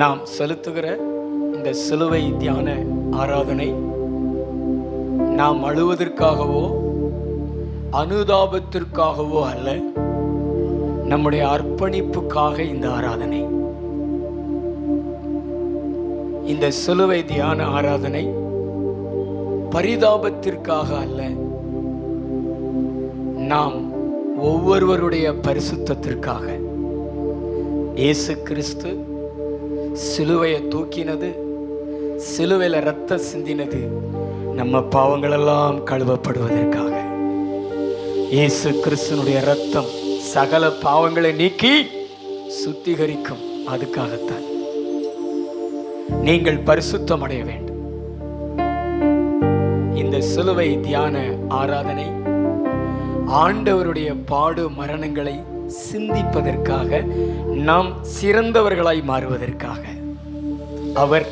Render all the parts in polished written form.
நாம் செலுத்துகிற இந்த சிலுவை தியான ஆராதனை நாம் அழுவதற்காகவோ அனுதாபத்திற்காகவோ அல்ல, நம்முடைய அர்ப்பணிப்புக்காக இந்த ஆராதனை. இந்த சிலுவை தியான ஆராதனை பரிதாபத்திற்காக அல்ல, நாம் ஒவ்வொருவருடைய பரிசுத்தத்திற்காக. இயேசு கிறிஸ்து சிலுவையை தூக்கினது, சிலுவையில ரத்தம் சிந்தினது நம்ம பாவங்களெல்லாம் கழுவப்படுவதற்காக. இயேசு கிறிஸ்துனுடைய ரத்தம் சகல பாவங்களை நீக்கி சுத்திகரிக்கும். அதுக்காகத்தான் நீங்கள் பரிசுத்தம் அடைய வேண்டும். இந்த சிலுவை தியான ஆராதனை ஆண்டவருடைய பாடு மரணங்களை சிந்திப்பதற்காக, நாம் சிறந்தவர்களாய் மாறுவதற்காக. அவர்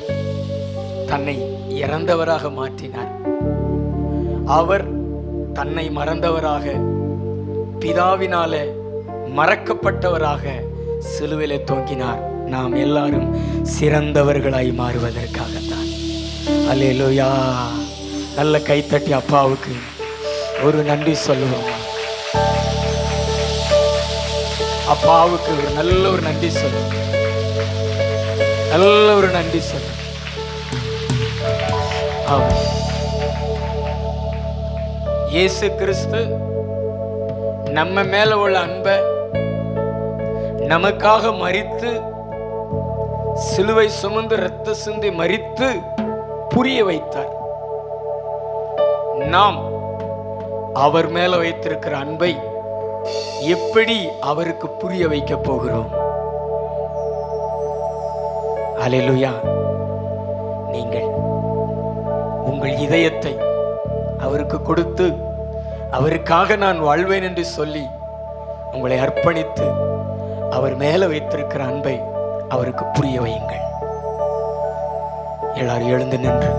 தன்னை இறந்தவராக மாற்றினார். அவர் தன்னை மறந்தவராக, பிதாவினால மறக்கப்பட்டவராக சிலுவையிலே தொங்கினார். நாம் எல்லாரும் சிறந்தவர்களாய் மாறுவதற்காகத்தான். அல்லேலூயா! நல்ல கைத்தட்டி அப்பாவுக்கு ஒரு நன்றி சொல்லுவோம். அப்பாவுக்கு ஒரு நல்ல ஒரு நன்றி சொல்லுவோம். நல்ல ஒரு நன்றி சொல்லுவோம். ஆமென். இயேசு கிறிஸ்து நம்ம மேல உள்ள அன்பை நமக்காக மரித்து, சிலுவை சுமந்து இரத்த சிந்தி மரித்து புரிய வைத்தார். நாம் அவர் மேல வைத்திருக்கிற அன்பை எப்படி அவருக்கு புரிய வைக்க போகிறோம்? அல்லேலூயா! நீங்கள் உங்கள் இதயத்தை அவருக்கு கொடுத்து, அவருக்காக நான் வாழ்வேன் என்று சொல்லி உங்களை அர்ப்பணித்து அவர் மேல வைத்திருக்கிற அன்பை அவருக்கு புரிய வையுங்கள். எல்லாரும் எழுந்து நின்று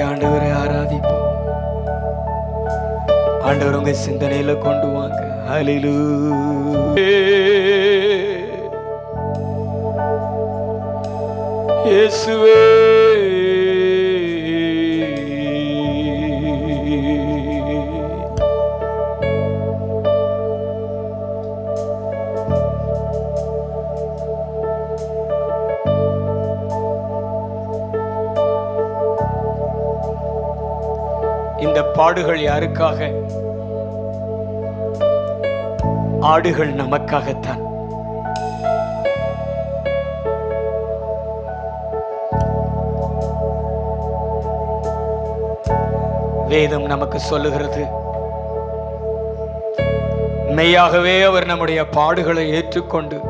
ஆண்டவரை ஆராதிப்போம். ஆண்டவர் உங்க சிந்தனையில கொண்டு வாங்க. ஹல்லேலூயா! இயேசுவே, இந்த பாடுகள் யாருக்காக? ஆடுகள் நமக்காகத்தான். வேதம் நமக்கு சொல்லுகிறது, மெய்யாகவே அவர் நம்முடைய பாடுகளை ஏற்றுக்கொண்டு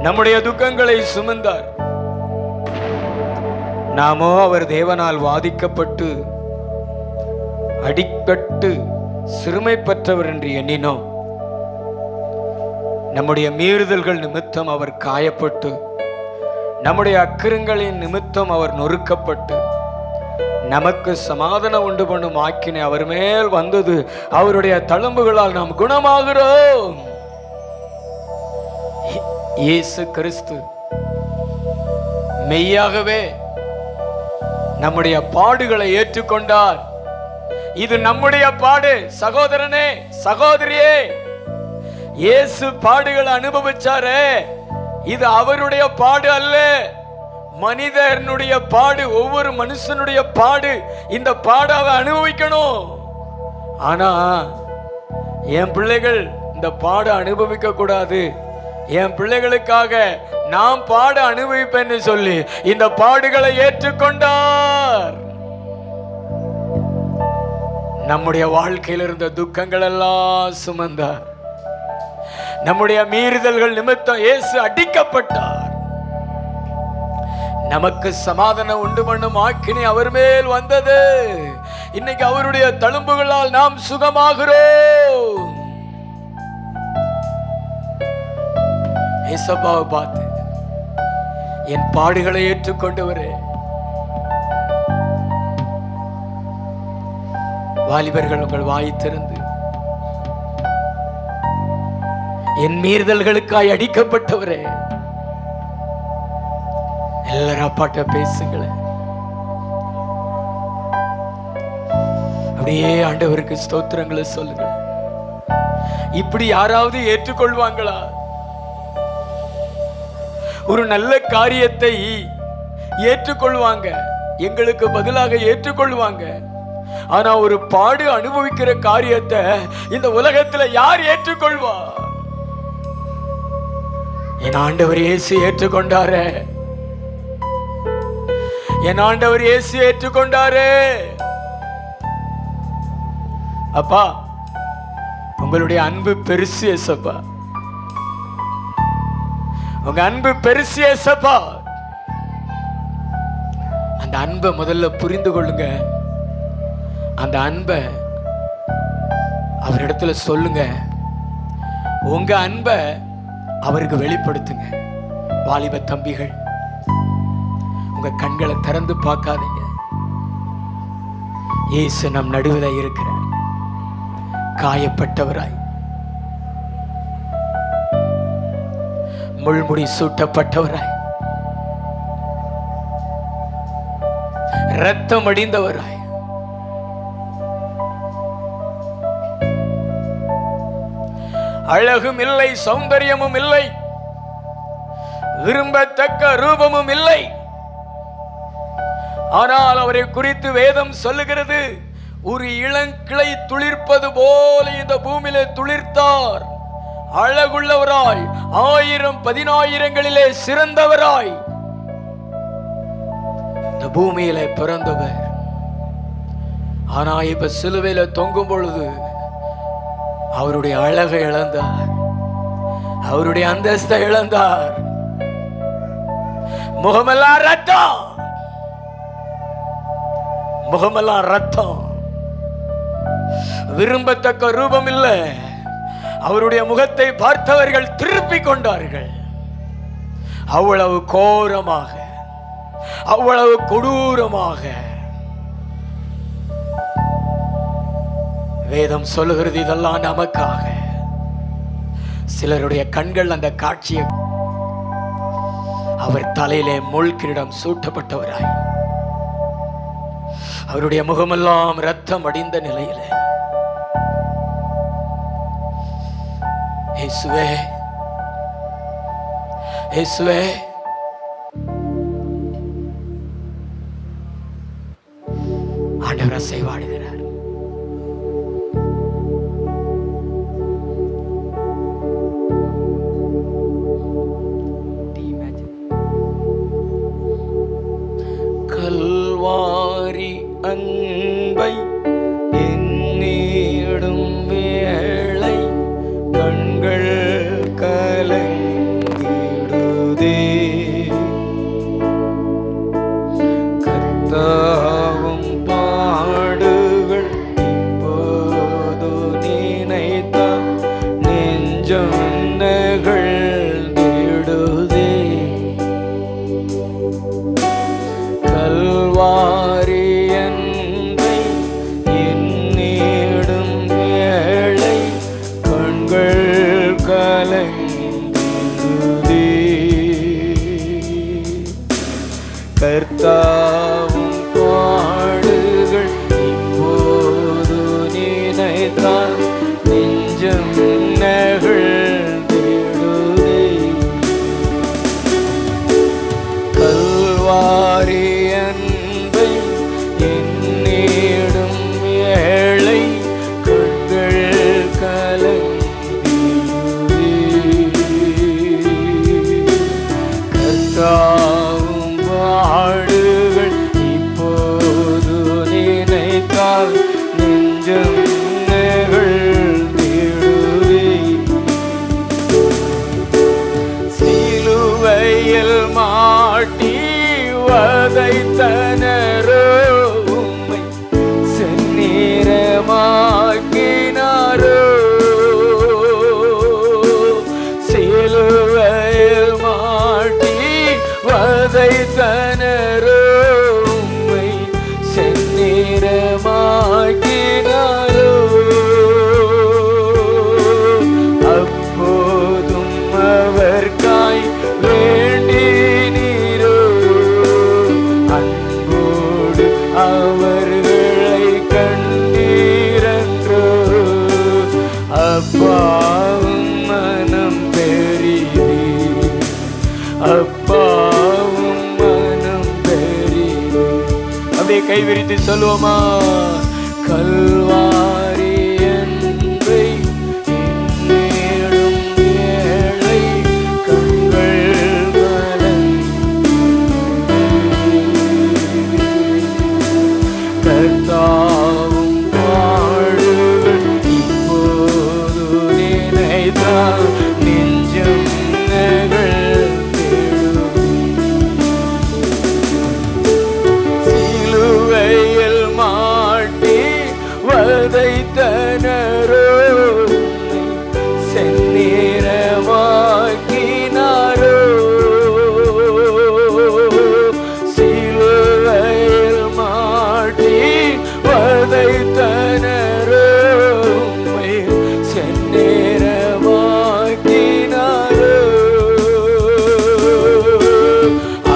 நம்முடைய துக்கங்களை சுமந்தார். நாமோ அவர் தேவனால் வாதிக்கப்பட்டு அடிபட்டு சிறுமைப்பட்டவர் என்று எண்ணினோம். நம்முடைய மீறுதல்கள் நிமித்தம் அவர் காயப்பட்டு, நம்முடைய அக்கிரங்களின் நிமித்தம் அவர் நொறுக்கப்பட்டு, நமக்கு சமாதானம் உண்டு பண்ணும் ஆக்கினை அவர் மேல் வந்தது. அவருடைய தழும்புகளால் நாம் குணமாகிறோம். இயேசு கிறிஸ்து மெய்யாகவே நம்முடைய பாடுகளை ஏற்றுக்கொண்டார். இது நம்முடைய பாடு. சகோதரனே, சகோதரியே, இயேசு பாடுகளை அனுபவிச்சாரே, இது அவருடைய பாடு அல்ல, மனிதனுடைய பாடு. ஒவ்வொரு மனுஷனுடைய பாடு. இந்த பாடாவை அனுபவிக்கணும். ஆனா என் பிள்ளைகள் இந்த பாட அனுபவிக்க கூடாது, என் பிள்ளைகளுக்காக நாம் பாட அனுபவிப்பேன்னு சொல்லி இந்த பாடுகளை ஏற்றுக்கொண்டார். நம்முடைய வாழ்க்கையில் இருந்த துக்கங்கள் எல்லாம் சுமந்தார். நம்முடைய மீறுதல்கள் நிமித்தம் இயேசு அடிக்கப்பட்டார். நமக்கு சமாதானம் உண்டு பண்ணும் ஆக்கினை அவர் மேல் வந்தது. இன்னைக்கு அவருடைய தழும்புகளால் நாம் சுகமாகிறோம். ஏசப்பாவை பார்த்து, என் பாடுகளை ஏற்றுக்கொண்டவரே. வாலிபர்கள் உங்கள் வாய் திறந்து, என் மீறுதல்களுக்காய் அடிக்கப்பட்டவரே, எல்லாரும் அப்பாட்ட பேசுங்களேன். அப்படியே ஆண்டவருக்கு ஸ்தோத்திரங்களை சொல்லுங்க. இப்படி யாராவது ஏற்றுக்கொள்வாங்களா? ஒரு நல்ல காரியத்தை ஏற்றுக்கொள்வாங்க, எங்களுக்கு பதிலாக ஏற்றுக்கொள்வாங்க. ஆனா ஒரு பாடு அனுபவிக்கிற காரியத்தை இந்த உலகத்துல யார் ஏற்றுக்கொள்வா? என் ஆண்டவர் இயேசு ஏற்றுக்கொண்டாரே, என் ஆண்டவர் இயேசு ஏற்றுக்கொண்டாரே. அப்பா, உங்களுடைய அன்பு பெருசு ஏசப்பா, உங்க அன்பு பெருசு ஏசப்பா. அந்த அன்பை முதல்ல புரிந்து கொள்ளுங்க. அந்த அன்பை அவரிடத்துல சொல்லுங்க. உங்க அன்பை அவருக்கு வெளிப்படுத்துங்க. வாலிப தம்பிகள், உங்க கண்களை திறந்து பார்க்காதீங்க. இயேசு நம் நடுவில் இருக்கிறார். காயப்பட்டவராய், முள்முடி சூட்டப்பட்டவராய், இரத்தம் அடிந்தவராய், அழகும் இல்லை, சௌந்தரியமும் இல்லை, விரும்பத்தக்க ரூபமும் இல்லை. ஆனால் அவரை குறித்து வேதம் சொல்லுகிறது, ஒரு இளங்கிளை துளிர்ப்பது போல இந்த பூமியிலே துளிர்த்தார். அழகுள்ளவராய், 1000 10,000ங்களிலே சிறந்தவராய் இந்த பூமியிலே பிறந்தவர். ஆனா இப்ப சிலுவையில தொங்கும் பொழுது அவருடைய அழகை இழந்தார், அவருடைய அந்தஸ்தை இழந்தார். முகமெல்லாம் ரத்தம், முகமெல்லாம் ரத்தம், விரும்பத்தக்க ரூபம் இல்லை. அவருடைய முகத்தை பார்த்தவர்கள் திருப்பி கொண்டார்கள். அவ்வளவு கோரமாக, அவ்வளவு கொடூரமாக வேதம் சொல்லுகிறது. இதெல்லாம் நமக்காக. சிலருடைய கண்கள் அந்த காட்சியை, அவர் தலையிலே முள் கிரீடம் சூட்டப்பட்டவராய், அவருடைய முகமெல்லாம் ரத்தம் அடிந்த நிலையில, இயேசுவே இயேசுவே ஆண்டவர் அசைவாடுகிறார். கல்வாரி அன்பை எண்ணிடும் வேளை கண்கள் கலங்கிடுதே. கர்த்தாவும் பாடுகள் இப்போது நினைத்தால் நெஞ்சம் நெகிழ்ந்திடுதே. கல்வாரி அன்பை எண்ணிடும் வேளை கண்கள் கலங்கிடுதே. கர்த்தாவும் பாடுகள் இப்போது நினைத்தால் நெஞ்சம் நெகிழ்ந்திடுதே. கல்வாரி அன்பை எண்ணிடும் வேளை கண்கள் கலங்கிடுதே. கர்த்தாவும் பாடுகள் இப்போது நினைத்தால் நெஞ்சம் நெகிழ்ந்திடுதே. சிலுவையில் மாட்டி வதைத்தனரோ உம்மை செந்நிறமாக்கினாரோ. சிலுவையில் அப்பாவும் மனம் பெரிது. அப்படியே கை விரித்து சொல்லுவோமா? கல்வாரி அன்பை இன்னேடும் ஏழை கண்கள் மலர்ந்து கர்த்தாவும் பாடுகள் இப்போது நினைத்தால் நெஞ்சம் சிலுவையில் மாட்டி வதைத்தனரோ செந்நிறமாக்கினாரோ. சிலுவையில் மாட்டி வதைத்தனரோ செந்நிறமாக்கினாரோ.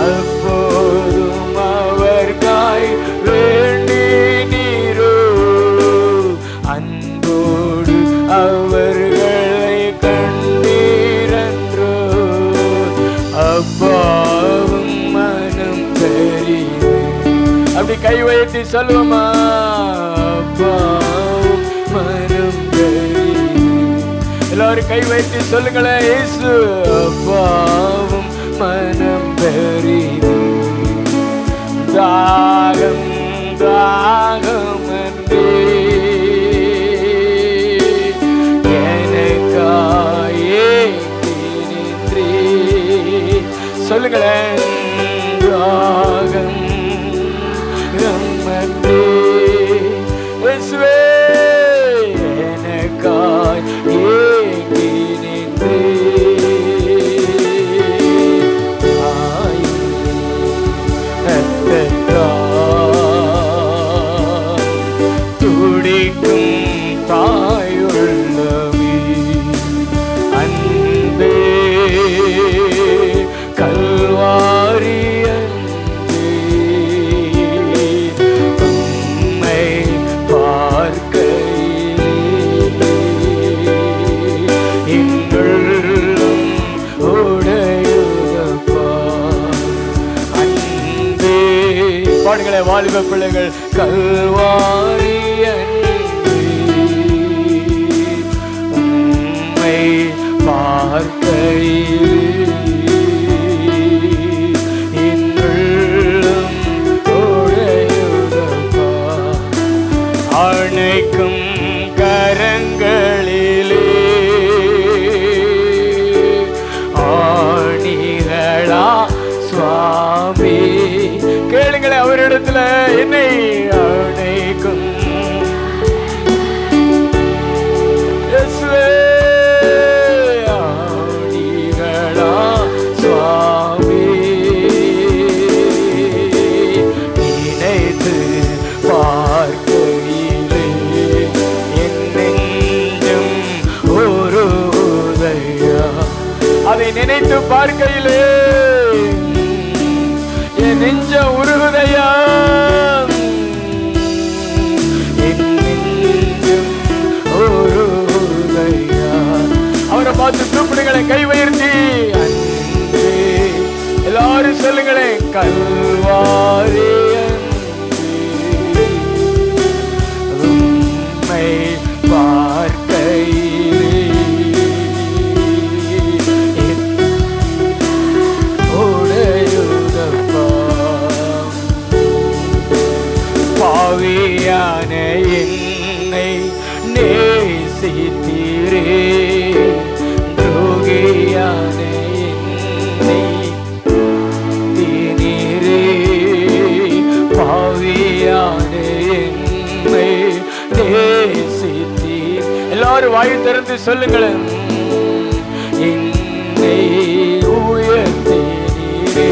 அப்போதும் அவர்காய் வேண்டினீரோ அன்போடு அவர்களை கண்டீரன்றோ. அப்பாவும் மனம் பெரிது. அப்படி கை உயர்த்தி சொல்லுவோமா? அப்பாவும் மனம் பெரிது. எல்லாரும் கை வைத்து சொல்லுங்களேன். இயேசு அப்பாவும் மனம் பெரிது. தாகம் தாகம் அன்பே எனக்காயே நின்றே. சொல்லுங்களேன். தாகம் அன்பே இயேசுவே எனக்காய் ஏங்கி நின்றே. துடிக்கும் தாயுள்ளமே அன்பே கல்வாரி அன்பே உம்மை பார்க்கையிலே எங்களும் உடையுதப்பா அன்பே. பாடுங்களே வாலிப பிள்ளைகள். கல்வாரி உம்மை பார்க்கையிலே எங்களும் உடையுதப்பா அணைக்கும் கரங்களிலே ஆணிகளா சுவாமி. கேளுங்களே அவரிடத்துல. என்னை அணைக்கும் ஆணிகளா சுவாமி நினைத்து பார்க்கையிலே என் நெஞ்சம் ஒரு உதயா. அதை நினைத்து பார்க்கையிலே என் நெஞ்ச உருகுதையா. என் நெஞ்சம் உருகுதையா. அவரை பார்த்து கூப்பிடுங்களே கை உயர்த்தி. அன்பே எல்லாரும் சொல்லுங்களே. கல்வாரி அன்பே உம்மை பார்க்கையிலே உடையுதப்பா. பாவியான என்னை நேசித்தீரே துரோகியான என்னை தீனீரே. பாவியான என்னை நேசித்தீர். எல்லாரும் வாய் திறந்து சொல்லுங்களேன். என்னை உயர்த்தீரே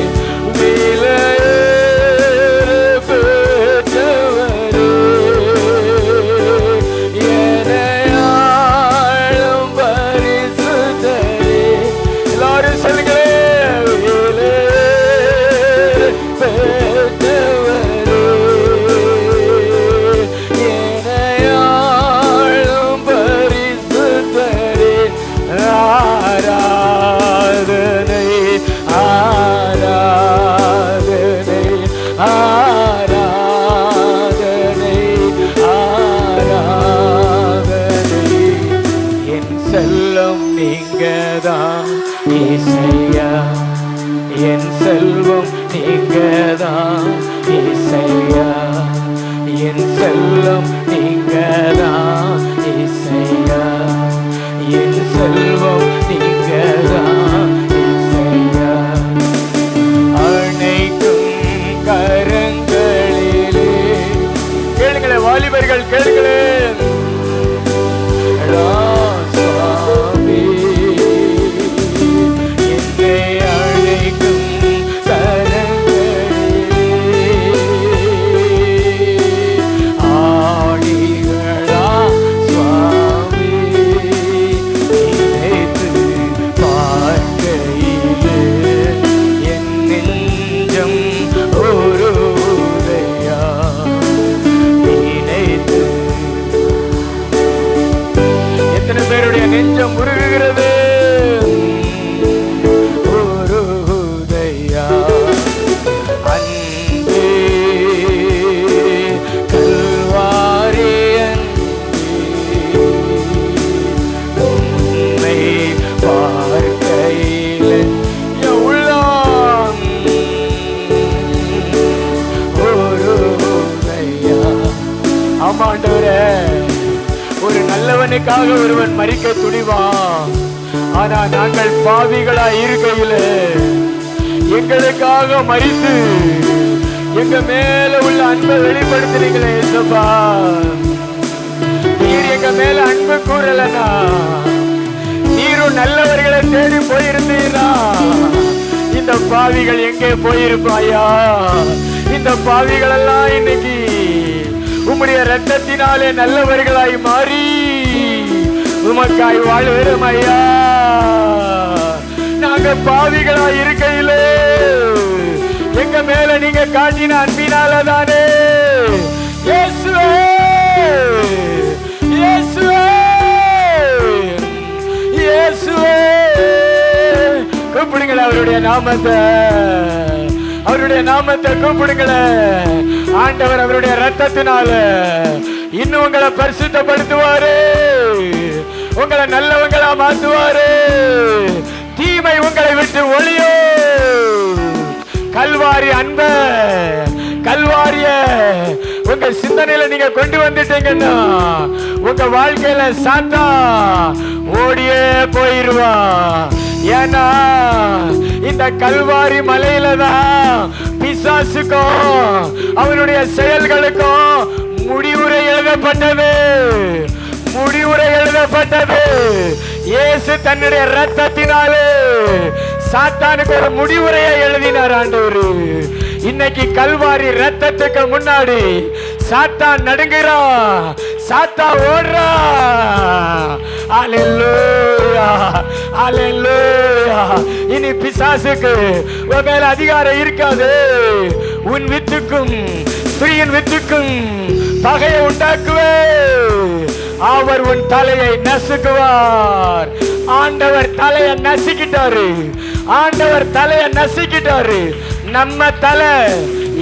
செல்லம் நீங்கதான் இசையா, என் செல்வம் நீங்கதான் இசையா. அணைக்கும் கரங்களிலே கேளுங்களே வாலிபர்கள், கேளுங்களே நெஞ்சம் உருகுகிறது. உருகுதையா அன்பே கல்வாரி உன்னை பார்க்கையில் உள்ளம் உருகுதையா. ஆமாண்டவரே, ஒரு நல்லவனுக்காக ஒருவன் மரிக்க துணிவான். ஆனா நாங்கள் பாவிகளாய் இருக்கையில் எங்களுக்காக மரித்து எங்க மேல உள்ள அன்பை வெளிப்படுத்துறீங்களே இயேசுப்பா. நீர் எங்க மேல அன்பு கூறலனா, நீரும் நல்லவர்களை தேடி போயிருந்தீரா, இந்த பாவிகள் எங்கே போயிருப்பாயா? இந்த பாவிகள் எல்லாம் இன்னைக்கு உம்முடைய ரத்தத்தினாலே நல்லவர்களாய் மாறி உமக்காய் வாழ்வோம் ஐயா. நாங்க பாவிகளாய் இருக்கையிலே எங்க மேல நீங்க காட்டின அன்பினால தானே. இயேசுவே, இயேசுவே, இயேசுவே. கூப்பிடுங்களேன் அவருடைய நாமத்தை, அவருடைய நாமத்தை கூப்பிடுங்களேன். ஆண்டவர் அவருடைய ரத்தத்தினால இன்னும் உங்களை பரிசுத்தப்படுத்துவாரு, உங்களை நல்லவங்களா மாத்துவாரு. தீமை உங்களை விட்டு ஒளியோ. கல்வாரி அன்ப, கல்வாரிய உங்க சிந்தனையில நீங்க கொண்டு வந்துட்டீங்கன்னா உங்க வாழ்க்கையில சாத்தா ஓடியே போயிருவா. ஏன்னா இந்த கல்வாரி மலையில தான் பிசாசுக்கும் அவனுடைய செயல்களுக்கும் முடிவுரை எழுதப்பட்டது, முடிவுரை எழுதப்பட்டது. இயேசு தன்னுடைய ரத்தத்தினாலே சாத்தானுக்கு ஒரு முடிவுரையை எழுதினார் ஆண்டவர். இன்னைக்கு கல்வாரி ரத்தத்துக்கு முன்னாடி சாத்தான் நடுங்குறான், சாத்தா ஓடுறா. அல்லேலூயா, அல்லேலூயா. இனி பிசாசுக்கு உன் மேல அதிகாரம் இருக்காது. உன் வித்துக்கும் ஸ்திரீயின் வித்துக்கும் பகையை உண்டாக்குவே, அவர் உன் தலையை நசுக்குவார். ஆண்டவர் தலையை நசுக்கிட்டாரு, ஆண்டவர் தலையை நசுக்கிட்டாரு. நம்ம தலை,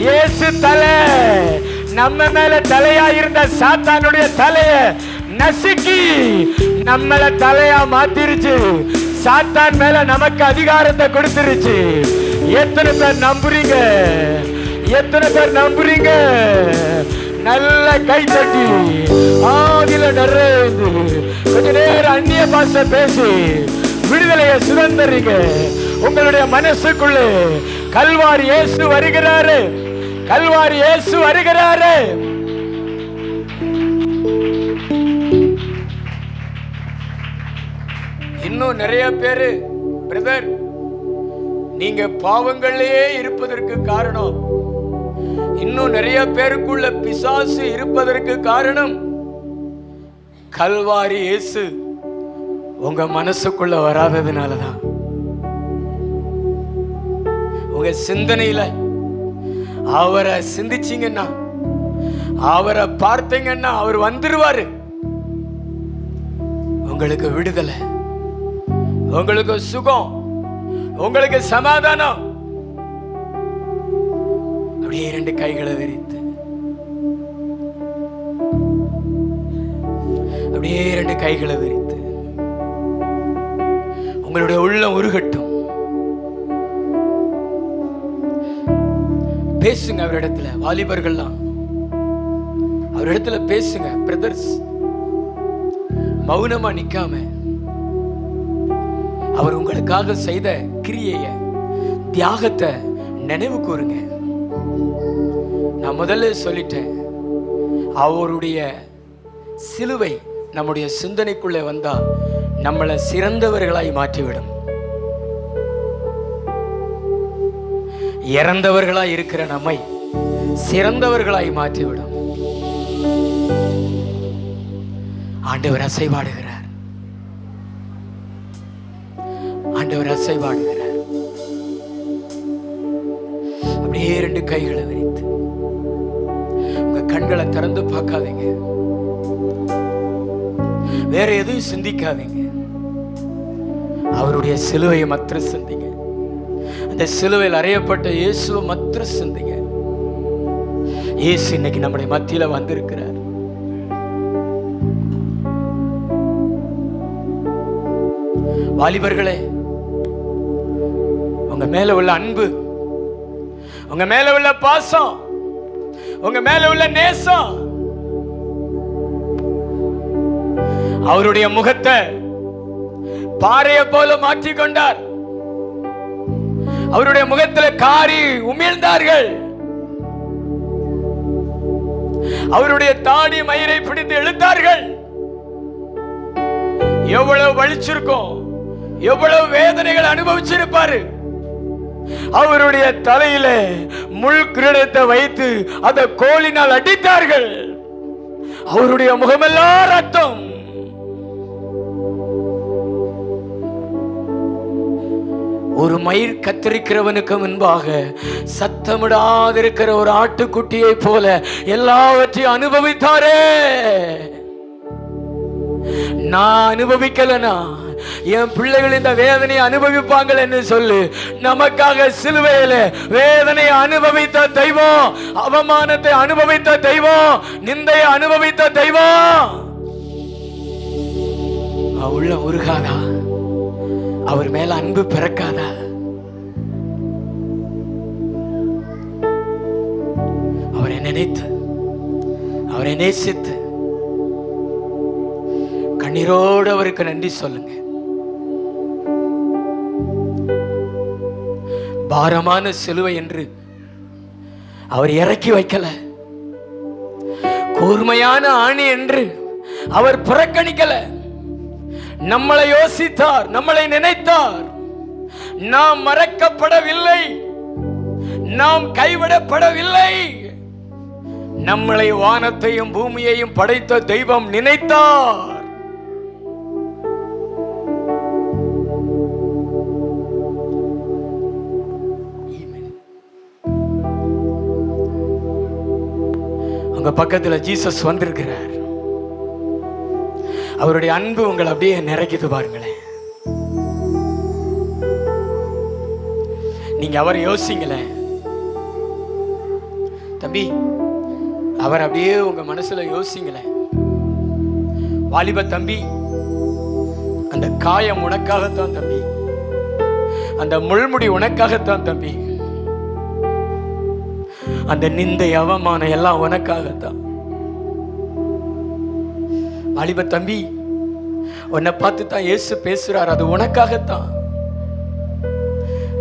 இயேசு தலை, நம்ம மேல தலையா இருந்த சாத்தானுடைய தலைய நசுக்கி நம்மள தலையா மாத்திருச்சு. சாத்தான் மேல நமக்கு அதிகாரத்தை கொடுத்துருச்சு. எத்தனை பேர் நம்புறீங்க? எத்தனை பேர் நம்புறீங்க? நல்ல கை தட்டி ஆதில நிறைந்து கொஞ்ச நேரம் அந்நிய பாஷை பேசி விடுதலையை சுதந்திரீங்க. உங்களுடைய மனசுக்குள்ளே கல்வாரி இயேசு வருகிறாரு, கல்வாரி இயேசு வருகிறாரு. இன்னும் நிறைய பேரு பிரதர், நீங்க பாவங்களிலேயே இருப்பதற்கு காரணம், இன்னும் நிறைய பேருக்குள்ள பிசாசு இருப்பதற்கு காரணம் கல்வாரி இயேசு உங்க மனசுக்குள்ள வராததுனாலதான். உங்க சிந்தனையில அவரை சிந்திச்சீங்கன்னா, அவரை பார்த்தீங்கன்னா அவர் வந்துருவாரு. உங்களுக்கு விடுதலை, உங்களுக்கு சுகம், உங்களுக்கு சமாதானம். அப்படியே இரண்டு கைகளை விரித்து, அப்படியே இரண்டு கைகளை விரித்து உங்களுடைய உள்ளம் உருகட்டும். பேசுங்க அவரிடத்துல. வாலிபர்கள்லாம் அவரிடத்துல பேசுங்க பிரதர்ஸ். மௌனமா நிக்காம அவர் உங்களுக்காக செய்த கிரியைய, தியாகத்தை நினைவு கூறுங்க. நான் முதல்ல சொல்லிட்டேன், அவருடைய சிலுவை நம்முடைய சிந்தனைக்குள்ளே வந்தா நம்மளை சிறந்தவர்களாய் மாற்றிவிடும். இறந்தவர்களாய் இருக்கிற நம்மை சிறந்தவர்களாய் மாற்றிவிடும். ஆண்டவர் அசைவாடுகிறார், ஆண்டவர் அசைவாடுகிறார். அப்படியே 2 கைகளை விரித்து உங்க கண்களை திறந்து பார்க்காதீங்க, வேற எதுவும் சிந்திக்காதீங்க. அவருடைய சிலுவையை மாத்திரம் சிந்திங்க. அந்த சிலுவையில் அறையப்பட்ட இயேசுவை மாத்திரம் சிந்திங்க. இயேசு இன்னைக்கு நம்முடைய மத்தியில வந்திருக்கிறார். வாலிபர்களே, உங்க மேல உள்ள அன்பு, உங்க மேல உள்ள பாசம், உங்க மேல உள்ள நேசம், அவருடைய முகத்தை பாறையை போல மாற்றிக் கொண்டார். அவருடைய முகத்தில் காரி உமிழ்ந்தார்கள். அவருடைய தாடி மயிரை பிடித்து இழுத்தார்கள். எவ்வளவு வலிச்சிருக்கும், எவ்வளவு வேதனைகள் அனுபவிச்சிருப்பாரு. அவருடைய தலையில முள் கிரீடத்தை வைத்து அதை கோலினால் அடித்தார்கள். அவருடைய முகமெல்லாம் ரத்தம். ஒரு மயிர் கத்தரிக்கிறவனுக்கு முன்பாக சத்தமிடாதிருக்கிற ஒரு ஆட்டுக்குட்டியை போல எல்லாவற்றையும் அனுபவித்தாரே. நான் அனுபவிக்கலனா என் பிள்ளைகள் இந்த வேதனையை அனுபவிப்பாங்கள் என்று சொல்லு. நமக்காக சிலுவையில வேதனையை அனுபவித்த தெய்வம், அவமானத்தை அனுபவித்த தெய்வம், நிந்தையை அனுபவித்த தெய்வம். உள்ள உருகாதா? அவர் மேல அன்பு பிறக்காதா? அவரை நினைத்து, அவரை நேசித்து கண்ணீரோடு அவருக்கு நன்றி சொல்லுங்க. பாரமான சிலுவை என்று அவர் இறக்கி வைக்கல. கூர்மையான ஆணி என்று அவர் புறக்கணிக்கல. நம்மளை யோசித்தார், நம்மளை நினைத்தார். நாம் மறக்கப்படவில்லை, நாம் கைவிடப்படவில்லை. நம்மளை வானத்தையும் பூமியையும் படைத்த தெய்வம் நினைத்தார். உங்க பக்கத்துல ஜீசஸ் வந்திருக்கிறார். அவருடைய அன்பு உங்களை அப்படியே நிறைக்குது பாருங்களேன். நீங்க அவரை யோசிங்களேன் தம்பி, அவர் அப்படியே உங்க மனசுல யோசிங்களேன். வாலிப தம்பி, அந்த காயம் உனக்காகத்தான் தம்பி, அந்த முள்முடி உனக்காகத்தான் தம்பி, அந்த நிந்தை அவமானம் எல்லாம் உனக்காகத்தான். வாலிப தம்பி, உன்னை பார்த்து தான் இயேசு பேசுறார், அது உனக்காகத்தான்.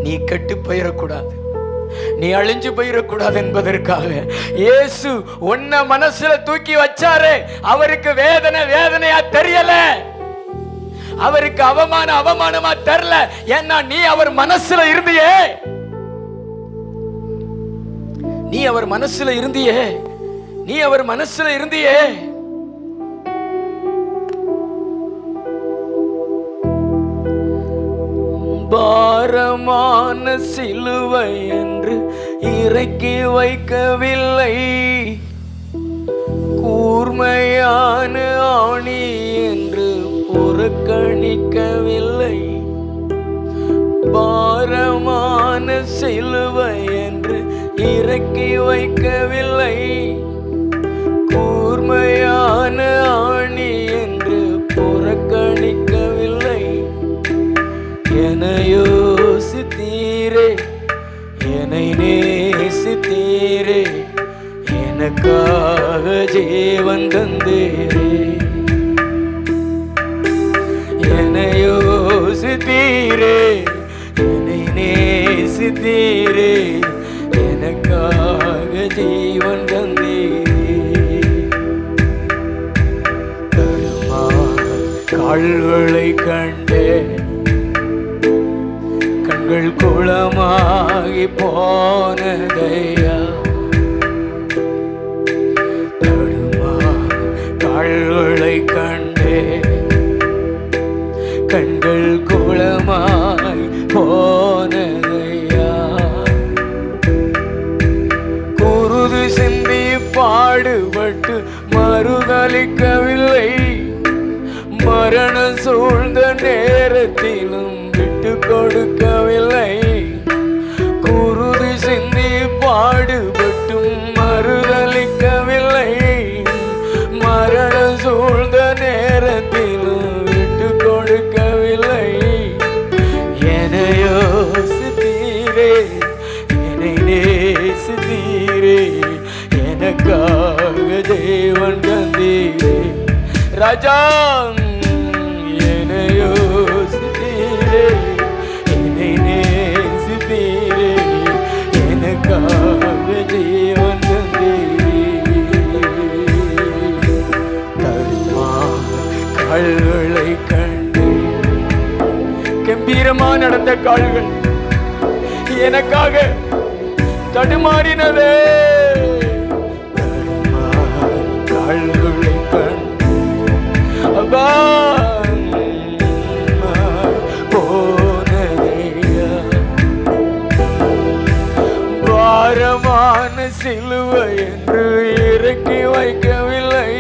நீ கெட்டு போயிடக்கூடாது, நீ அழிஞ்சு போயிடக்கூடாது என்பதற்காக இயேசு உன்னை மனசுல தூக்கி வச்சாரு. அவருக்கு வேதனை வேதனையா தெரியல, அவருக்கு அவமானமா தெரியல. ஏன்னா நீ அவர் மனசுல இருந்தியே, நீ அவர் மனசுல இருந்தியே, நீ அவர் மனசுல இருந்தியே. பாரமான சிலுவை என்று இறக்கி வைக்கவில்லை, கூர்மையான ஆணி என்று புறக்கணிக்கவில்லை. பாரமான சிலுவை என்று இறக்கி வைக்கவில்லை, கூர்மையான ஆணி என்று புறக்கணிக்கவில்லை. என்னை யோசித்தீரே, என்னை நேசித்தீரே, எனக்காக எனக்காக ஜீவன் தந்தீரே. என்னை யோசித்தீரே, என்னை நேசித்தீரே, எனக்காக ஜீவன் தந்தீரே. கால்களை கண்டே கண்கள் குளமாகி போனதையா. கால்களை கண்டே கண்கள் குளமாய் போனதையா. குருது சிந்தி பாடுபட்டு மறுதளிக்கவில்லை, மரணம் சூழ்ந்த நேரத்திலும் விட்டு கொடுக்கவில்லை. குருதி சிந்தி பாடுபட்டும் மறுதளிக்கவில்லை, மரணம் சூழ்ந்த நேரத்திலும் விட்டு கொடுக்கவில்லை. என்னை யோசித்தீரே, என்னை நேசித்தீரே, எனக்காக தேவன் தந்தீரே. ராஜா என்னை யோசித்தீரே, என்னை நேசித்தீரே, எனக்காக ஜீவன் தந்தீரே. கால்களை கண்டு கம்பீரமா நடந்த கால்கள் எனக்காக தடுமாறினதே. கால்களை கண்டு அப்பா போனதையா. பாரமான சிலுவை என்று இறக்கி வைக்கவில்லை,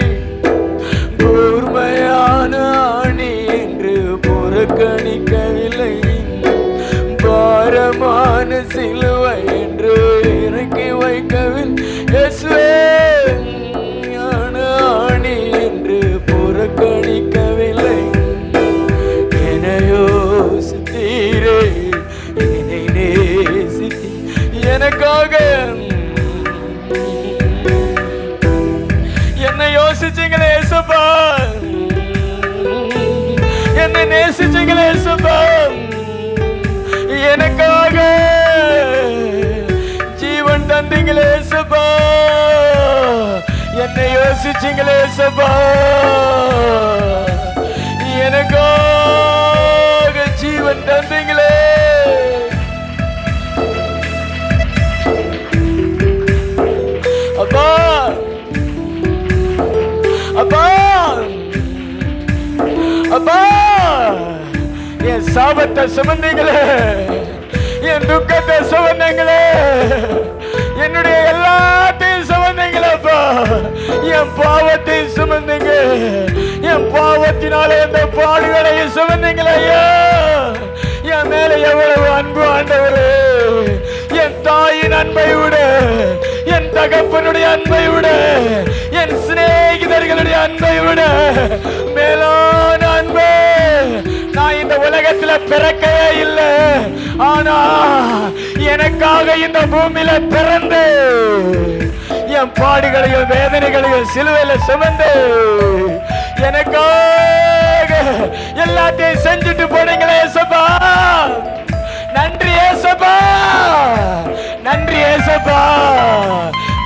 கூர்மையான ஆணி என்று புறக்கணிக்கவில்லை. பாரமான சிலுவை என்று இறக்கி வைக்கவில்லை, இயேசுவே ஆணி என்று புறக்கணிக்கவில்லை. என்னை யோசித்தீரே, என்னை நேசித்தீ, எனக்காக என்னை யோசிச்சீங்களே ஏசப்பா, என்னை நேசிச்சீங்களே ஏசப்பா, எனக்காக ஜீவன் தந்தீங்களே ஏசப்பா, என்னை யோசிச்சீங்களே ஏசப்பா, எனக்காக ஜீவன் தந்தீங்களே. அப்பா அப்பா அப்பா, என் சாபத்தை சுமந்தீங்களே, என் துக்கத்தை சுமந்தீங்களே, என்னுடைய எல்லாத்தையும் சுமந்தீங்களப்பா. என் பாவத்தை சுமந்தீங்க, என் பாவத்தினால எந்த பாடுகளையும் சுமந்தீங்களே. என் மேல எவ்வளவு அன்பு ஆண்டவரே. என் தாயின் அன்பை விட, என் தகப்பனுடைய அன்பை விட, என் சிநேகிதர்களுடைய அன்பை விட மேலான அன்பு நான் இந்த உலகத்துல பிறக்கவே இல்லை. ஆனா எனக்காக இந்த பூமியில பிறந்து என் பாடுகளையும் வேதனைகளையும் சிலுவையில சுமந்து எனக்காக எல்லாத்தையும் செஞ்சுட்டு போனீங்களே ஏசப்பா. நன்றி ஏசப்பா, நன்றி ஏசப்பா.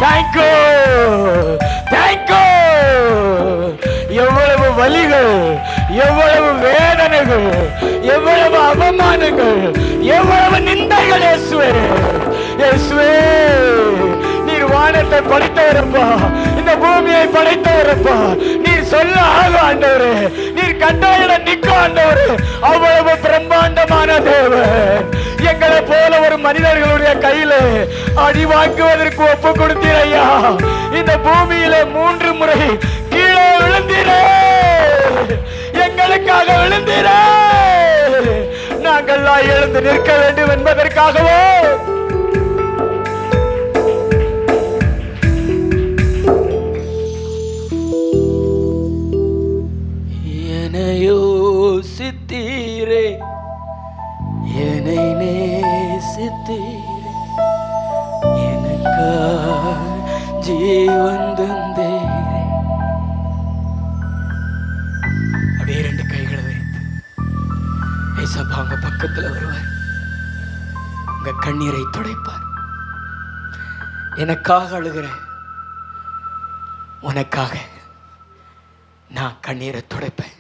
Thank you, thank you. எவ்வளவு வலிகள், எவ்வளவு வேதனைகள், எவ்வளவு அவமானங்கள், எவ்வளவு நிந்தைகள் இயேசுவே. இயேசுவே, நீர் வானத்தை படைத்தவரப்பா, இந்த பூமியை படைத்தவரப்பா. நீர் சொல்ல ஆக ஆண்டவரே, நீர் கட்டாயிட நிக்க ஆண்டவரே. அவ்வளவு பிரம்மாண்டமான தேவன் எங்களை போல ஒரு மனிதர்களுடைய கையில அடி வாங்குவதற்கு ஒப்பு கொடுத்தீர் ஐயா. இந்த பூமியில 3 முறை கீழே விழுந்தீரே, எங்களுக்காக விழுந்தீரே. நாங்கள் எழுந்து நிற்க வேண்டும் என்பதற்காகவோ யோசித்தீரே, என்னை நேசித்தீரே, எனக்காக ஜீவன் தந்தீரே. ஏசப்பா உங்க பக்கத்துல வருவார், உங்க கண்ணீரை துடைப்பார். எனக்காக அழுகிறேன், உனக்காக நான் கண்ணீரை துடைப்பேன்.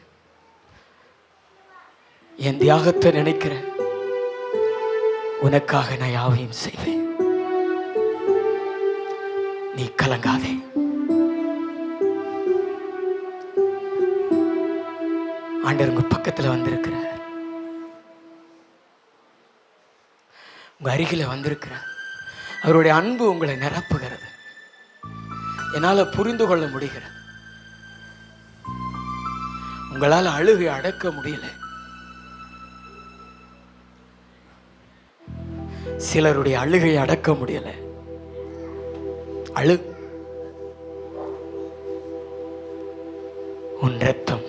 என் தியாகத்தை நினைக்கிறேன், உனக்காக நான் யாவையும் செய்வேன். நீ கலங்காதே. ஆண்டவர் உங்க பக்கத்துல வந்திருக்கிறார், உங்க அருகில வந்திருக்கிறார். அவருடைய அன்பு உங்களை நிரப்புகிறது. என்னால புரிந்து கொள்ள முடிகிறது. உங்களால் அழுகை அடக்க முடியல. சிலருடைய அழுகை அடக்க முடியல. அழு, உன் ரத்தம்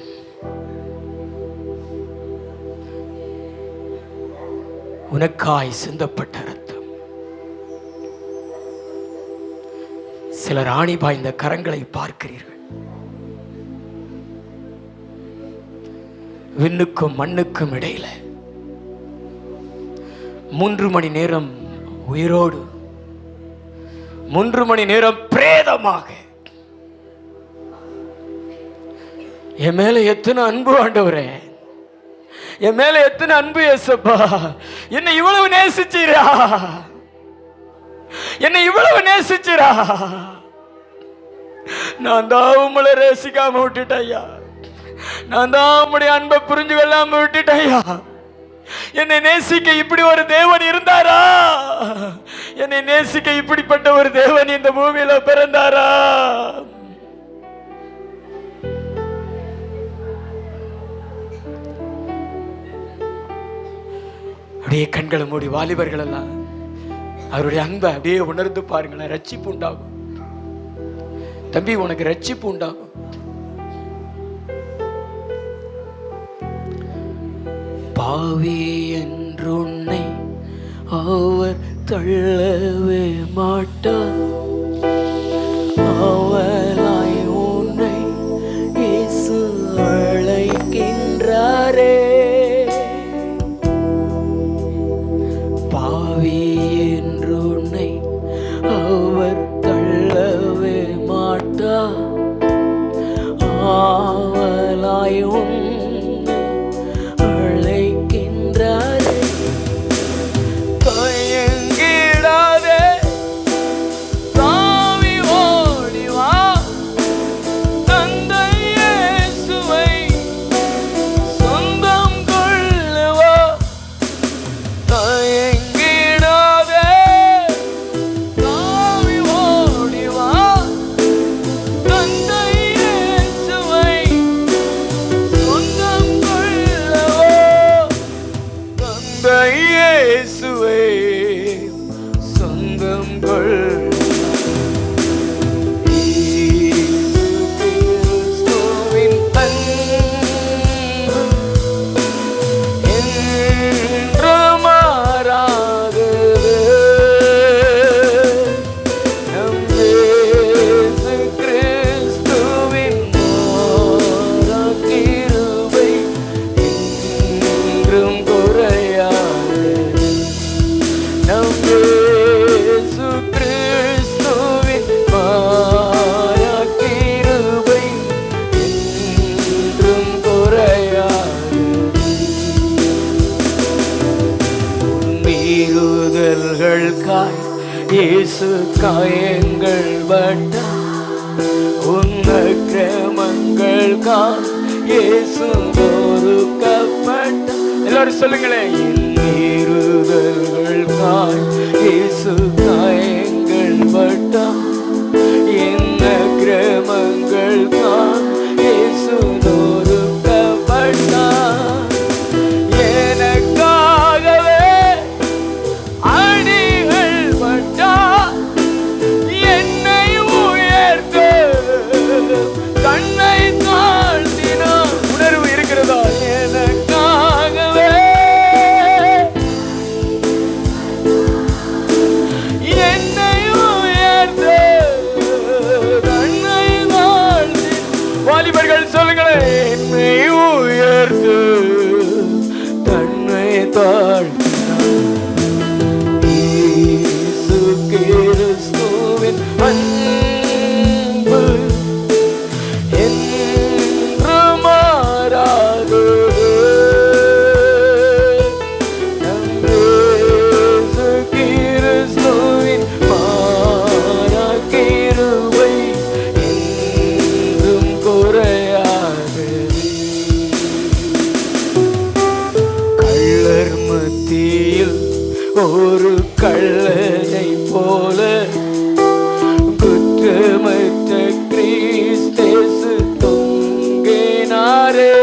உனக்காய் சிந்தப்பட்ட ரத்தம். சிலர் ஆணி பாய்ந்த கரங்களை பார்க்கிறீர்கள். விண்ணுக்கும் மண்ணுக்கும் இடையில 3 மணி நேரம் உயிரோடு, 3 மணி நேரம் பிரேதமாக. என் மேல எத்தனை அன்பு ஆண்டவரே, என் மேல எத்தனை அன்பு ஏசப்பா. என்னை இவ்வளவு நேசிச்சீரா, என்னை இவ்வளவு நேசிச்சீரா. நான் தான் உங்களை நேசிக்காம விட்டுட்டேயா, நான் தான் உங்களுடைய அன்பை புரிஞ்சு கொள்ளாம விட்டுட்டேயா. என்னை நேசிக்க இப்படி ஒரு தேவன் இருந்தாரா? என்னை நேசிக்க இப்படிப்பட்ட ஒரு தேவன் இந்த பூமியில பிறந்தாரா? அப்படியே கண்களை மூடி வாலிபர்கள் எல்லாம் அவருடைய அன்பை அப்படியே உணர்ந்து பாருங்களேன். ரட்சிப்பு உண்டாகும் தம்பி, உனக்கு ரட்சிப்பு உண்டாகும். பாவி என்று உன்னை அவர் தள்ளவே மாட்டார். அவளாய் உன்னை இயேசு அழைக்கின்றாரே. பாவி என்று உன்னை அவர் தள்ளவே மாட்டார். அவளாய் உன்னை அழைக்கின்றாரே. தயங்கிடாதே, தாவி ஓடி வா, தந்தை இயேசுவை சொந்தம் கொள்ளவா. தயங்கிடாதே, தாவி ஓடி வா, தந்தை இயேசுவை சொந்தம் கொள்ளவா. தந்தை இயேசுவை சொந்தம் கொள். கிறிஸ்துவின் அன்பு என்றும் மாறாதது. நம் இயேசு கிறிஸ்துவின் மாறா கிருபை என்றும் குறையாது. நம் இயேசு கிறிஸ்துவின் மாறா கிருபை என்றும் குறையாது. மீறுதல்களுக்காய் இயேசு காயங்கள் பட்டார். உன் அக்கிரமங்களுக்காய் இயேசு நொறுக்கப்பட்டார். எல்லாரும் சொல்லுங்களேன். என் மீறுதல்களுக்காய் இயேசு காயங்கள் பட்டார். என் அக்கிரமங்களுக்காய் இயேசு நொறுக்கப்பட்டார். எனக்காகவே அடிகள் பட்டார். என்னை உயர்த்த தன்னை தாழ்த்தினார். உணர்வு இருக்கிறதா? எனக்காகவே கள்ளனை போல குற்றமற்ற கிறிஸ்தேசு தொங்கினாரே.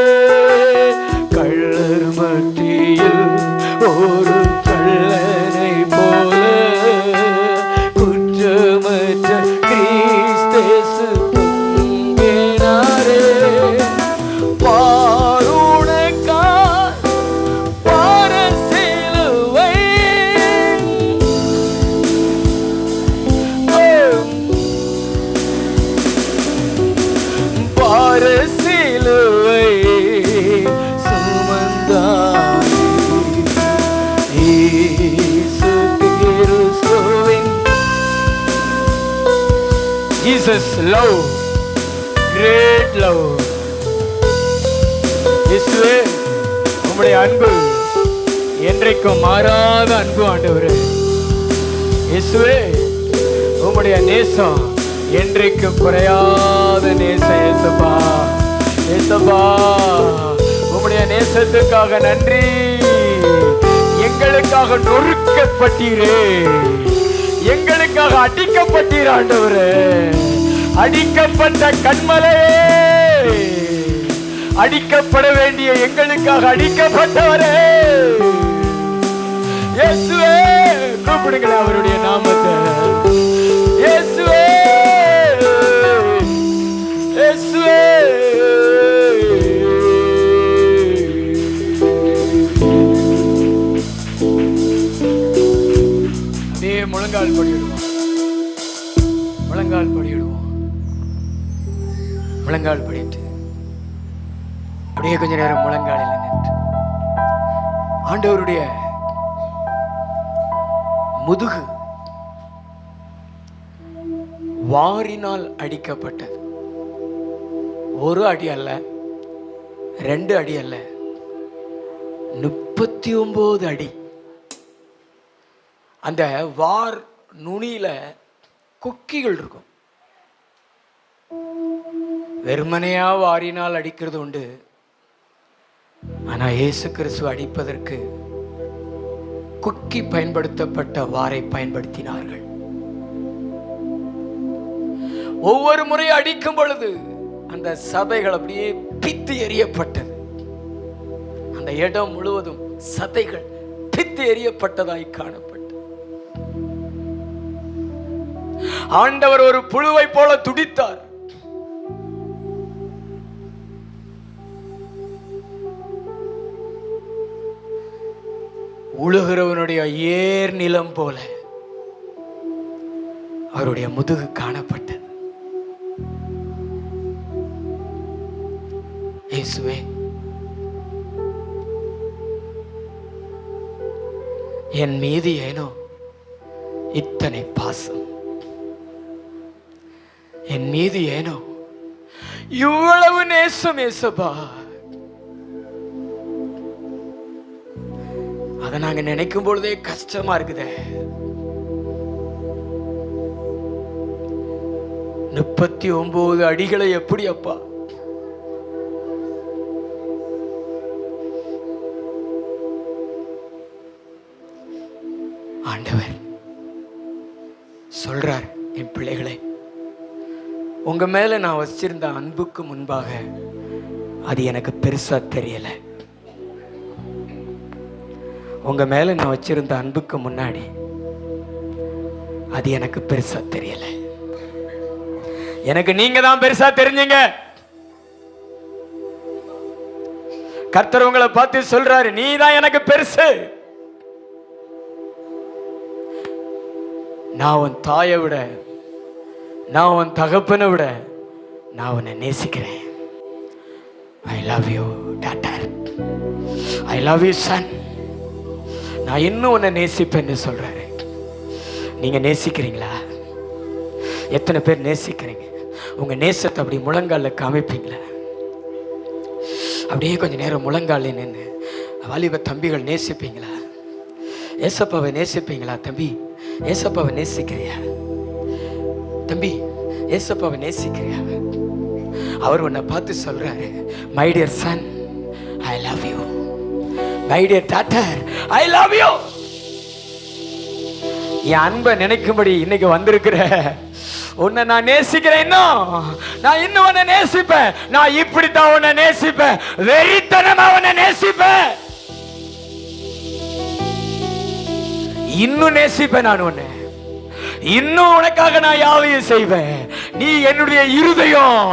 கள்ளர் மத்தியில் ஒரு கள்ளனை போல குற்றமற்ற கிறிஸ்தேசு தொங்கினாரே. பாருணக்கா பார சிலுவை பார சிலுவை சுமந்தார் இயேசு கிறிஸ்துவின். Jesus love, great love. இயேசுவே உம்முடைய அன்பு என்றைக்கும் மாறாத அன்பு ஆண்டவரே. இயேசுவே உம்முடைய நேசம் என்றைக்கும் குறையாத நேசம். இயேசுப்பா இயேசுப்பா உம்முடைய நேசத்துக்காக நன்றி. எங்களுக்காக நொறுக்கப்பட்டீரே, எங்களுக்காக அடிக்கப்பட்டீர் ஆண்டவரே. அடிக்கப்பட்ட கண்மலையே, அடிக்கப்பட வேண்டிய எங்களுக்காக அடிக்கப்பட்டவரே. இயேசுவே கூப்பிடுங்களே அவருடைய நாமத்தை. இயேசுவே இயேசுவே அப்படியே முழங்கால் படியிடுவோம், முழங்கால் படியிடுவோம். முழங்கால் படிட்டு அப்படியே கொஞ்ச நேரம் முழங்காலில் நின்று ஆண்டவருடைய முதுகு வாரினால் அடிக்கப்பட்டது. ஒரு அடி அல்ல, 2 அடி அல்ல, 39 அடி. அந்த வார் நுனியில கொக்கிகள் இருக்கும். வெறுமனையா வாரினால் அடிக்கிறது உண்டு. ஆனா இயேசு கிறிஸ்து அடிப்பதற்கு கொக்கி பயன்படுத்தப்பட்ட வாரை பயன்படுத்தினார்கள். ஒவ்வொரு முறை அடிக்கும் பொழுது அந்த சதைகள் அப்படியே பித்து எறியப்பட்டது. அந்த இடம் முழுவதும் சதைகள் பித்து எறியப்பட்டதாய் காணப்பட்டது. ஆண்டவர் ஒரு புழுவை போல துடித்தார். உழுகிறவனுடைய ஏர் நிலம் போல அவருடைய முதுகு காணப்பட்டது. இயேசுவே என் மீது ஏனோ இத்தனை பாசம், என் மீது ஏனோ இவ்வளவு நேசம் இயேசுப்பா. அதை நாங்க நினைக்கும் பொழுதே கஷ்டமா இருக்குதே. 39 அடிகளை எப்படி அப்பா? ஆண்டவர் சொல்றார், என் பிள்ளைகளே, உங்க மேல நான் வச்சிருந்த அன்புக்கு முன்பாக அது எனக்கு பெருசா தெரியல. உங்க மேல நான் வச்சிருந்த அன்புக்கு முன்னாடி அது எனக்கு பெருசா தெரியல. எனக்கு நீங்க தான் பெருசா தெரிஞ்சீங்க. கர்த்தர் உங்களை பார்த்து சொல்றாரு, நீ தான் எனக்கு பெருசு. நான் உன் தாயை விட, நான் உன் தகப்பனை விட நான் உன்னை நேசிக்கிறேன். ஐ love you daughter, I love you Sun. நான் இன்னும் உன்னை நேசிப்பேன்னு சொல்றாரு. நீங்க நேசிக்கிறீங்களா? எத்தனை பேர் நேசிக்கிறீங்க? உங்க நேசத்தை அப்படி முழங்கால காமிப்பீங்களா? அப்படியே கொஞ்ச நேரம் முழங்கால நின்று வாலிப தம்பிகள் நேசிப்பீங்களா? ஏசப்பாவை நேசிப்பீங்களா? தம்பி ஏசப்பாவை நேசிக்கிறியா? தம்பி ஏசப்பாவை நேசிக்கிறியா? அவர் உன்னை பார்த்து சொல்றாரு, my dear son, I love you. My dear daughter, I love you. என் அன்பை நினைக்கும்படி இன்னைக்கு வந்திருக்கிற உன்னை நான் நேசிக்கிறேன். நான் இன்னும் உன்னை நேசிப்பேன். நான் இப்படித்தான் உன்னை நேசிப்பேன், வெறித்தனமா உன்னை நேசிப்பேன். இன்னும் நேசிப்பேன். நான் உன்னை இன்னும் உனக்காக நான் யாவையும் செய்வேன். நீ என்னுடைய இருதயம்,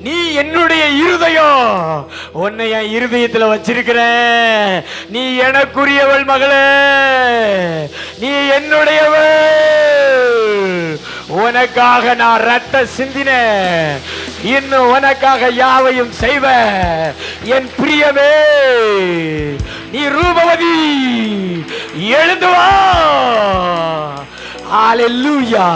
நீ என்னுடைய இருதயம். உன்னை என் இருதயத்தில் வச்சிருக்கிறேன். நீ எனக்குரியவள் மகளே, நீ என்னுடையவள். உனக்காக நான் ரத்த சிந்தினேன், இன்னும் உனக்காக யாவையும் செய்வேன். என் பிரியமே, நீ ரூபவதி, எழுந்து வா. ஹல்லேலூயா.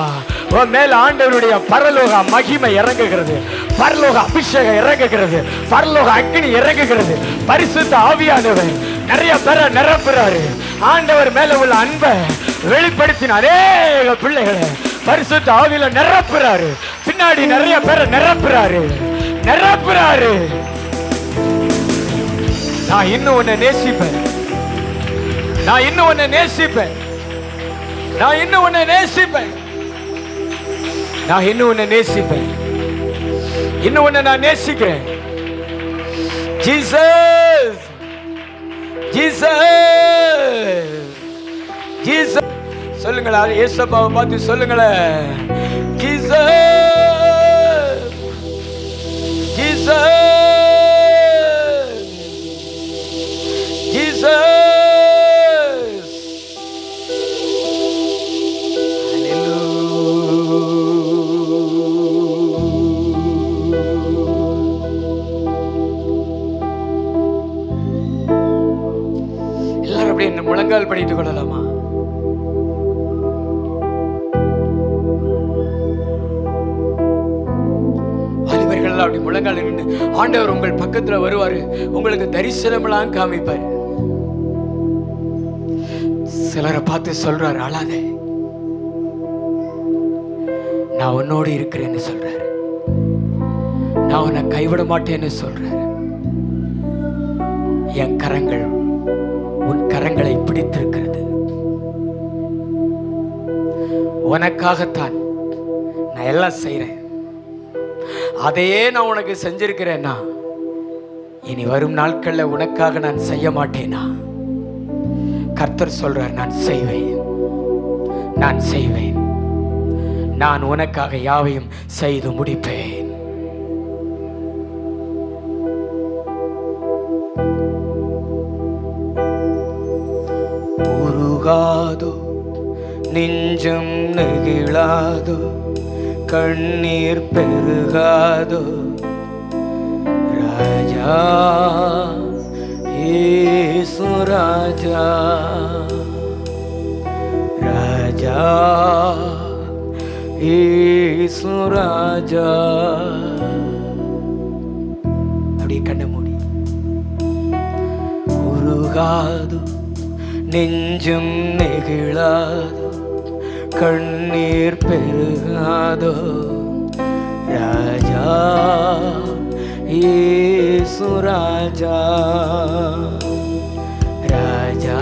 உன் மேல் ஆண்டவருடைய பரலோக மகிமை இறங்குகிறது, பரலோக அபிஷேகம் இறங்குகிறது, பரலோக அக்னி இறங்குகிறது. பரிசுத்த ஆவியானவர் நிறைய பேரை நிரப்புறாரு. ஆண்டவர் மேல உள்ள அன்பை வெளிப்படுத்தின அநேக பிள்ளைகளை பரிசுத்த ஆவியில நிரப்புறாரு. பின்னாடி நிறைய பேரை நிரப்புறாரு. நான் இன்னும் உன்னை நேசிப்பேன். நான் இன்னும் உன்னை நேசிப்பேன். நான் இன்னும் உன்னை நேசிப்பேன். நான் இன்னும் உன்னை நேசிப்பேன். இன்னும் உன்னை நான் நேசிக்கிறேன். Jesus, Jesus, Jesus. சொல்லுங்களா, இயேசுவை பார்த்து சொல்லுங்களேன். Jesus, Jesus, Jesus. எல்லாரும் அப்படியே முழங்கால் படித்துக் கொள்ளலாமா? வாலிபர்கள் அப்படி முழங்கால் நின்று ஆண்டவர் உங்கள் பக்கத்துல வருவாரு, உங்களுக்கு தரிசனமெல்லாம் காமிப்பார். சிலரை பார்த்து சொல்றாரு, அழாத, நான் உன்னோடு இருக்கிறேன்னு சொல்றாரு. நான் உன்னை கைவிட மாட்டேன்னு சொல்றாரு. என் கரங்கள் உன் கரங்களை பிடித்திருக்கிறது. உனக்காகத்தான் நான் எல்லாம் செய்றேன். அதையே நான் உனக்கு செஞ்சிருக்கிறேன்னா இனி வரும் நாட்கள்ல உனக்காக நான் செய்ய மாட்டேனா? கர்த்தர் சொல்றார், நான் செய்வேன், நான் செய்வேன். நான் உனக்காக யாவையும் செய்து முடிப்பேன். உருகாதோ நெஞ்சம் நெகிழாதோ, கண்ணீர் பெருகாதோ, ராஜா இயேசு ராஜா, ராஜா இயேசு ராஜா. அப்படியே கண்ண மூடி. உருகாதோ நெஞ்சம் நெகிழாதோ, கண்ணீர் பெருகாதோ, ராஜா இயேசு ராஜா, ராஜா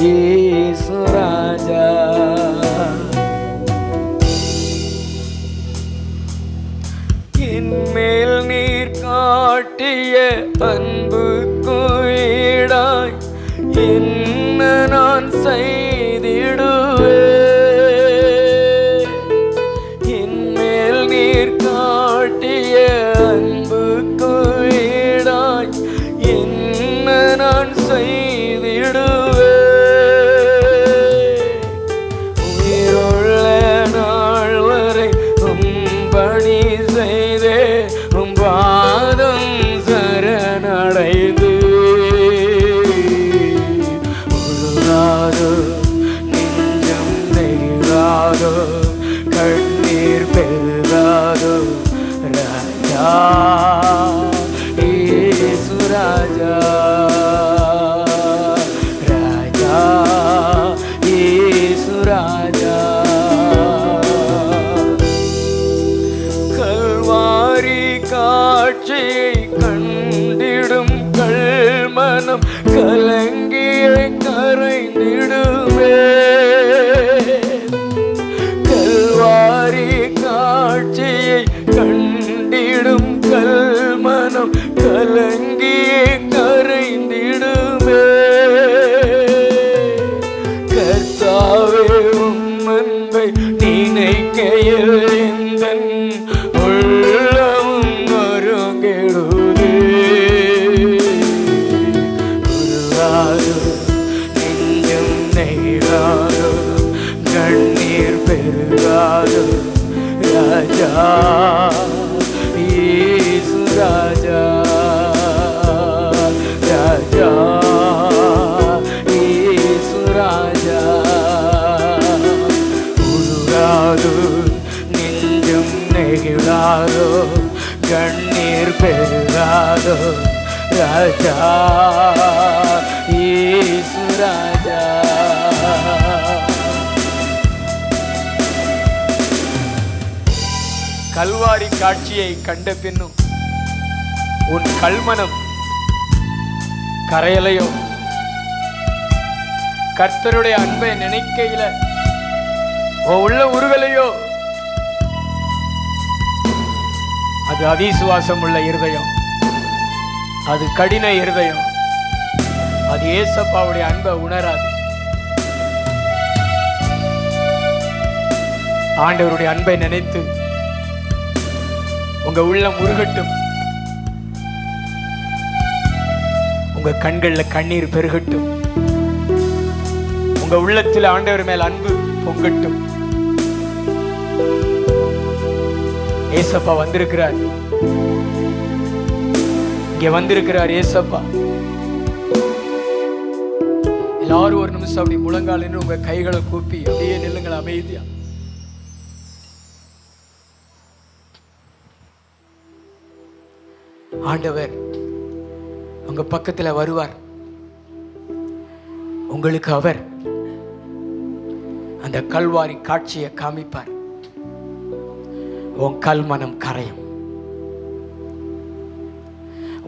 இயேசு ராஜா. என்மேல் நீர் காட்டிய அன்புக்கு ஈடாய் என்ன நான் செய்திடுவேன். என்மேல் நீர் காட்டிய அன்புக்கு ஈடாய் என்ன நான் செய்திடுவேன். உயிருள்ள நாள் வரை உம்பணி செய்தே உம் பாதம் சரணடைந்து, நெஞ்சம் நெகிழாதோ, கண்ணீர் பெருகாதோ, ராஜா இயேசு ராஜா, ராஜா இயேசு ராஜா. கல்வாரி காட்சியை கண்டிடும் கல்மனம் கலங்கிய கரைந்திடுமே. கர்த்தாவே உம் அன்பை நினைக்கையில் எந்தன் உள்ளம் மருங்கிடுதே. உருகாதோ நெஞ்சம் நெய்யாதோ கண்ணீர் பெருகாதோ ராஜா இயேசு ராஜா ராஜா இயேசு ராஜா. உருகாதோ நெஞ்சம் நெகிழாதோ கண்ணீர் பெருகாதோ ராஜா இயேசு ராஜா. கல்வாரி காட்சியை கண்ட பின்னும் உன் கல்மனம் கரையலையோ? கர்த்தருடைய அன்பை நினைக்கையில உள்ள உருகலையோ? அது அவிசுவாசம் உள்ள இருதயம், அது கடின இருதயம், அது ஏசப்பாவுடைய அன்பை உணராது. ஆண்டவருடைய அன்பை நினைத்து உங்க உள்ளம் உருகட்டும், உங்க கண்கள்ல கண்ணீர் பெருகட்டும், உங்க உள்ளத்தில் ஆண்டவர் மேல் அன்பு பொங்கட்டும். ஏசப்பா வந்திருக்கிறார், இங்க வந்திருக்கிறார் ஏசப்பா. எல்லாரும் ஒரு நிமிஷம் அப்படி முழங்கால் நின்று உங்க கைகளை கூப்பி அப்படியே நில்லுங்கள் அமைதியா. ஆண்டவர் உங்க பக்கத்துல வருவார். உங்களுக்கு அவர் அந்த கல்வாரி காட்சியை காமிப்பார். உன் கல்மனம் கரையும்,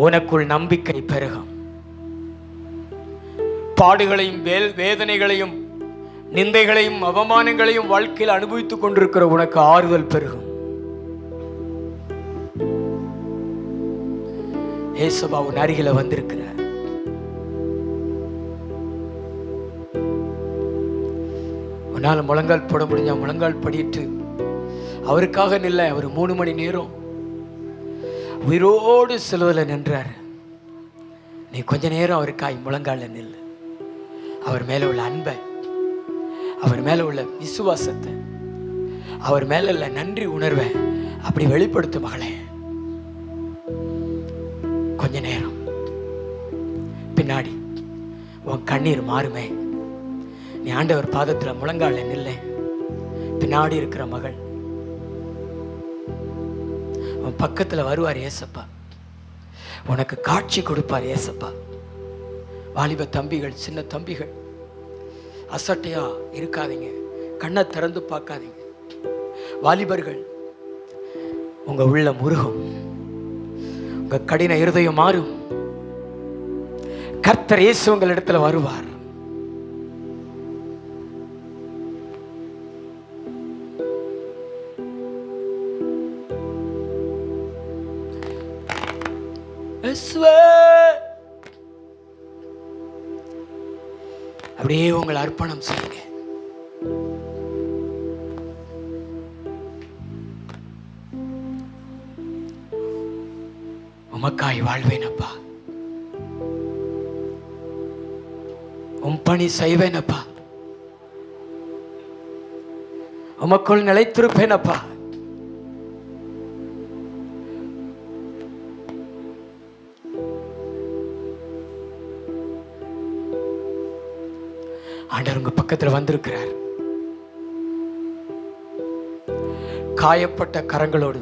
உனக்குள் நம்பிக்கை பெருகும். பாடுகளையும் வேதனைகளையும் நிந்தைகளையும் அவமானங்களையும் வாழ்க்கையில் அனுபவித்துக் கொண்டிருக்கிற உனக்கு ஆறுதல் பெருகும். ஏசப்பா உன் அருகில வந்திருக்கிறார். உன்னால முழங்கால் போட முடிஞ்ச முழங்கால் படிட்டு அவருக்காக நில்ல. அவர் 3 மணி நேரம் உயிரோடு சிலுவையில் நின்றார். நீ கொஞ்ச நேரம் அவருக்காய் முழங்கால நில்லு. அவர் மேல உள்ள அன்பை, அவர் மேல உள்ள விசுவாசத்தை, அவர் மேல உள்ள நன்றி உணர்வை அப்படி வெளிப்படுத்தும் மகளே. கொஞ்ச நேரம் பின்னாடி உன் கண்ணீர் மாறுமே. நீ ஆண்டவர் பாதத்தில் முழங்கால நில்ல. பின்னாடி இருக்கிற மகள் உன் பக்கத்தில் வருவார் ஏசப்பா. உனக்கு காட்சி கொடுப்பார் ஏசப்பா. வாலிப தம்பிகள், சின்ன தம்பிகள், அசட்டையா இருக்காதீங்க, கண்ணை திறந்து பார்க்காதீங்க. வாலிபர்கள், உங்க உள்ள முருகும், உங்க கடின இருதயம் மாறும். கர்த்தர் இயேசு உங்கள் இடத்துல வருவார். அப்படியே உங்களை அர்ப்பணம் செய்யுங்க. உமக்காய் வாழ்வேனப்பா, உம் பணி செய்வேனப்பா, உமக்குள் நிலைத்திருப்பேனப்பா. ஆண்டவர் உங்க பக்கத்தில் வந்திருக்கிறார். காயப்பட்ட கரங்களோடு,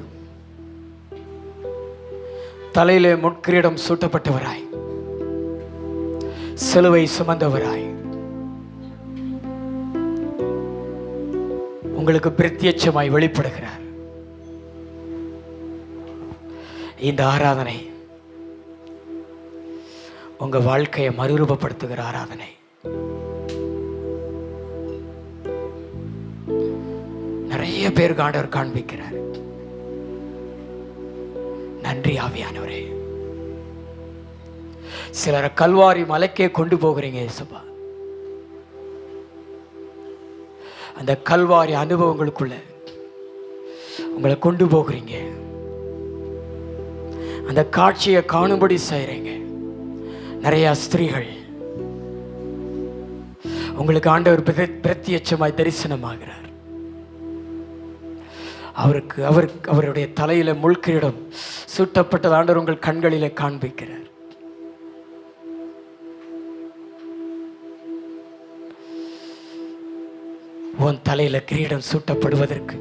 தலையிலே முட்கிரீடம் சூட்டப்பட்டவராய், சிலுவை சுமந்தவராய், உங்களுக்கு பிரத்யட்சமாய் வெளிப்படுகிறார். இந்த ஆராதனை உங்க வாழ்க்கையை மறுரூபப்படுத்துகிற ஆராதனை. நிறைய பேருக்கு ஆண்டவர் காண்பிக்கிறார். நன்றி ஆவியானவரே. சிலரை கல்வாரி மலைக்கே கொண்டு போகிறீங்க இயேசுப்பா. அந்த கல்வாரி அனுபவங்களுக்குள்ள உங்களை கொண்டு போகிறீங்க. அந்த காட்சியை காணும்படி செய்கிறீங்க. நிறைய ஸ்திரீகள் உங்களுக்கு ஆண்டவர் பிரத்யட்சமாய் தரிசனமாகிறார். அவருடைய தலையில முள்கிரீடம் சூட்டப்பட்டது ஆண்டவர் உங்கள் கண்களிலே காண்பிக்கிறார். உன் தலையில கிரீடம் சூட்டப்படுவதற்கு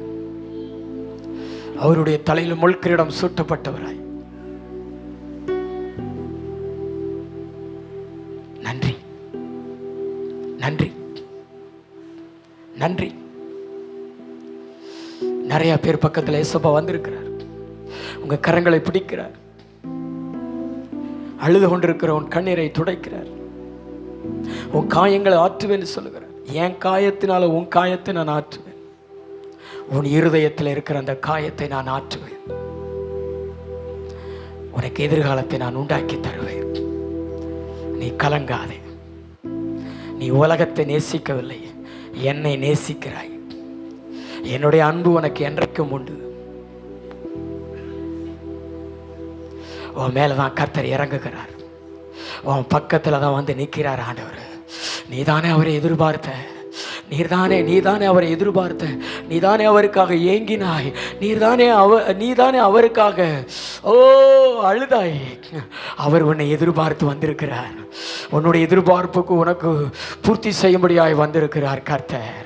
அவருடைய தலையில முள்கிரீடம் சூட்டப்பட்டவராய் நன்றி நன்றி நன்றி. நிறைய பேர் பக்கத்தில் ஏசப்பா வந்திருக்கிறார். உங்க கரங்களை பிடிக்கிறார். அழுது கொண்டிருக்கிற உன் கண்ணீரை துடைக்கிறார். உன் காயங்களை ஆற்றுவேன்னு சொல்லுகிறார். என் காயத்தினால உன் காயத்தை நான் ஆற்றுவேன். உன் இருதயத்தில் இருக்கிற அந்த காயத்தை நான் ஆற்றுவேன். உனக்கு எதிர்காலத்தை நான் உண்டாக்கி தருவேன். நீ கலங்காதே. நீ உலகத்தை நேசிக்கவில்லை, என்னை நேசிக்கிறாய். என்னுடைய அன்பு உனக்கு என்றைக்கும் உண்டு. உன் மேலதான் கர்த்தர் இறங்குகிறார். உன் பக்கத்துல தான் வந்து நிற்கிறார் ஆண்டவர். நீதானே அவரை எதிர்பார்த்த, நீதானே அவரை எதிர்பார்த்த, நீதானே அவருக்காக ஏங்கினாய், நீதானே அவருக்காக அழுதாய். அவர் உன்னை எதிர்பார்த்து வந்திருக்கிறார். உன்னுடைய எதிர்பார்ப்புக்கு உனக்கு பூர்த்தி செய்யும்படியாய் வந்திருக்கிறார் கர்த்தர்.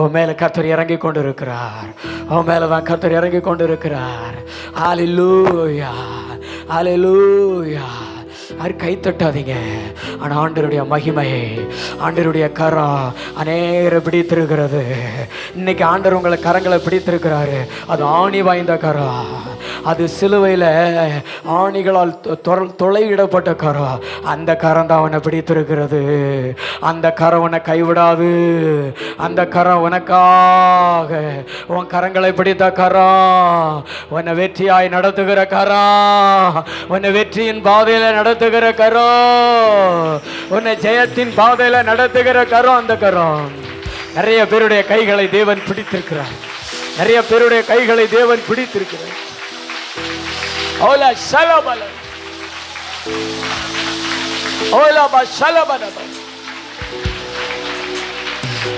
உன் மேல கர்த்தர் இறங்கி கொண்டு இருக்கிறார். உன் மேலதான் கர்த்தர் இறங்கி கொண்டு இருக்கிறார். ஹல்லேலூயா ஹல்லேலூயா. அது கை தட்டாதீங்க. ஆனால் ஆண்டவருடைய மகிமையை, ஆண்டவருடைய கரம் அநேகரை பிடித்திருக்கிறது. இன்னைக்கு ஆண்டவர் உங்களை கரங்களை பிடித்திருக்கிறாரு. அது ஆணி வாய்ந்த கரம். அது சிலுவையில் ஆணிகளால் தொலையிடப்பட்ட கரம். அந்த கரம் தான் அவனை பிடித்திருக்கிறது. அந்த கரம் உன்னை கைவிடாது. அந்த கரம் உனக்காக, உன் கரங்களை பிடித்த கரம் உன்னை வெற்றியாய் நடத்துகிற கரம், உன்னை வெற்றியின் பாதையில நடத்துகிற கரம், உன்னை ஜெயத்தின் பாதையில நடத்துகிற கரம். அந்த கரம் நிறைய பேருடைய கைகளை தேவன் பிடித்திருக்கிறார். நிறைய பேருடைய கைகளை தேவன் பிடித்திருக்கிறார். ஓலா ஷலபல ஓலா பஷலபல.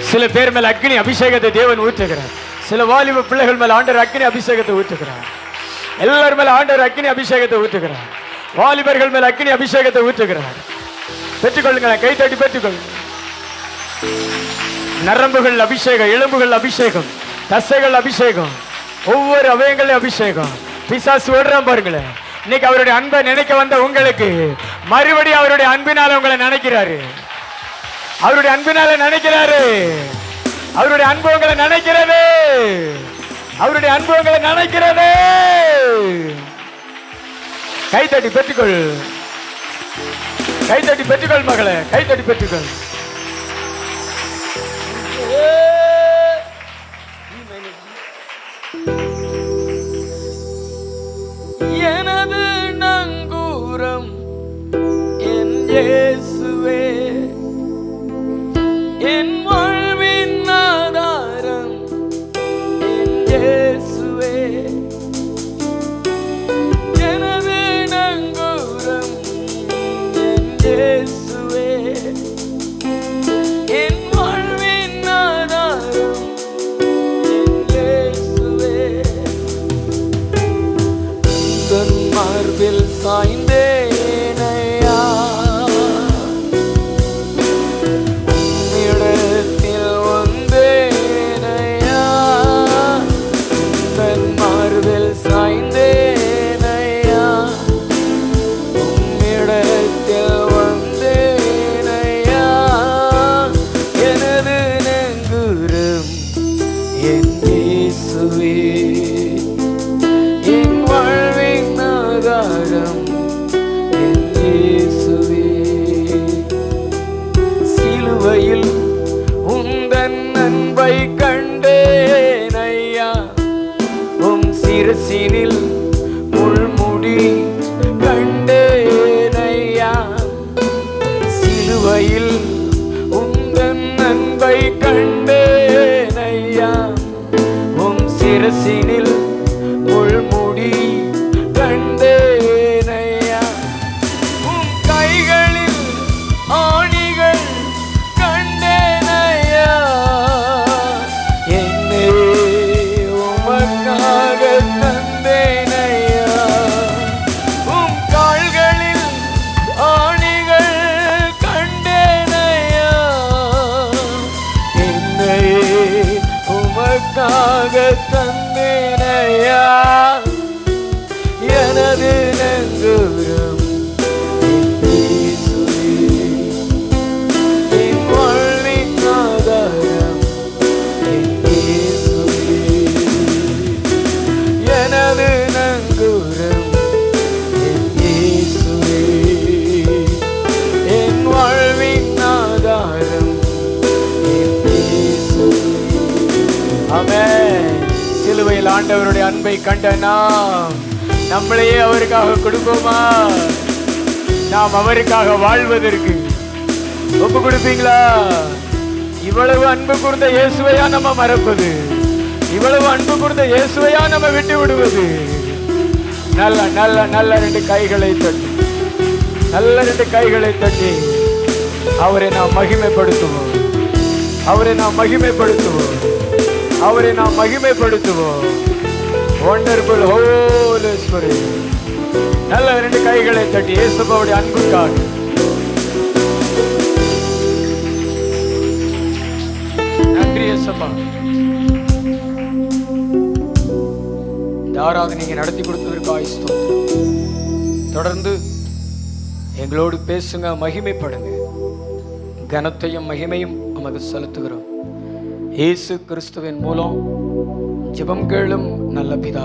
சில பேர் மேல அக்னி அபிஷேகத்தை தேவன் ஊற்றுகிறார். சில வாலிப பிள்ளைகள் மேல ஆண்டவர் அக்னி அபிஷேகத்தை ஊற்றுகிறார். எல்லார் மேல ஆண்டவர் அக்னி அபிஷேகத்தை ஊற்றுகிறார். வாலிபர்கள் மேல் அக்கினி அபிஷேகத்தை ஊற்றுகிறார். பெற்றுக்கொள்ளுங்கள், கை தட்டி பெற்றுக்கொள்ளுங்கள். நரம்புகள் அபிஷேகம், எலும்புகள் அபிஷேகம், தசைகள் அபிஷேகம், ஒவ்வொரு அவயங்களும் அபிஷேகம். பிசாசு ஓடுறான் பாருங்களேன். இன்னைக்கு அவருடைய அன்பை நினைக்க வந்த உங்களுக்கு மறுபடியும் அவருடைய அன்பினால உங்களை நினைக்கிறாரு. அவருடைய அன்பினால நினைக்கிறாரு. அவருடைய அன்பு உங்களை நினைக்கிறது. அவருடைய அன்பு உங்களை நினைக்கிறது. கைத்தட்டி பெற்றுக்கொள், கைத்தட்டி பெற்றுக்கொள் மகளே, கைத்தட்டி பெற்றுக்கொள். எனது நங்கூரம் என் இயேசுவே, என் வாழ்வின் ஆதாரம் என் இயேசுவே. மார்பில் சாய்ந்தேனையா, இடத்தில் வந்தேனையா, தன் மார்பில் சாய்ந்தேனையா, இடத்தில் வந்தேனையா. எனது நங்கூரம் என் இயேசுவே, சிலுவையில் உந்தன் அன்பை கண்டேன் ஐயா, உம் சிரசினில் முள்முடி கண்டேன் ஐயா. சிலுவையில் உந்தன் அன்பை கண்டேன் எனக்காக தந்தேனையா எனது நங்கூரம் என் வாழ்வின் ஆதாரம் எனது நங்கூரம் என் வாழ்வின் ஆதாரம். ஆமென். சிலுவையில் ஆண்டவருடைய அன்பை கண்ட நாம் நம்மளையே அவருக்காக கொடுப்போமா? நாம் அவருக்காக வாழ்வதற்கு ஒப்பு கொடுப்பீங்களா? இவ்வளவு அன்பு கூர்ந்த இயேசுவையா நம்ம மறப்பது? இவ்வளவு அன்பு கூர்ந்த இயேசுவையா நம்ம விட்டு விடுவது? நல்ல நல்ல நல்ல ரெண்டு கைகளை தட்டி, நல்ல ரெண்டு கைகளை தட்டி அவரை நாம் மகிமைப்படுத்துவோம். அவரை நாம் மகிமைப்படுத்துவோம். அவரை நாம் மகிமைப்படுத்துவோம். Wonderful holy spirit. நல்ல ரெண்டு கைகளை தட்டி இயேசுவோடைய அன்புக்காக நன்றி இயேசுப்பா. இந்த ஆராதனை நீங்க நடத்தி கொடுத்ததற்காக ஸ்தோத்திரம். தொடர்ந்து எங்களோடு பேசுங்க, மகிமைப்படுங்க. கனத்தையும் மகிமையும் நமக்கு செலுத்துகிறோம். இயேசு கிறிஸ்துவின் மூலம் ஜெபம் கேளும் நல்ல பிதா.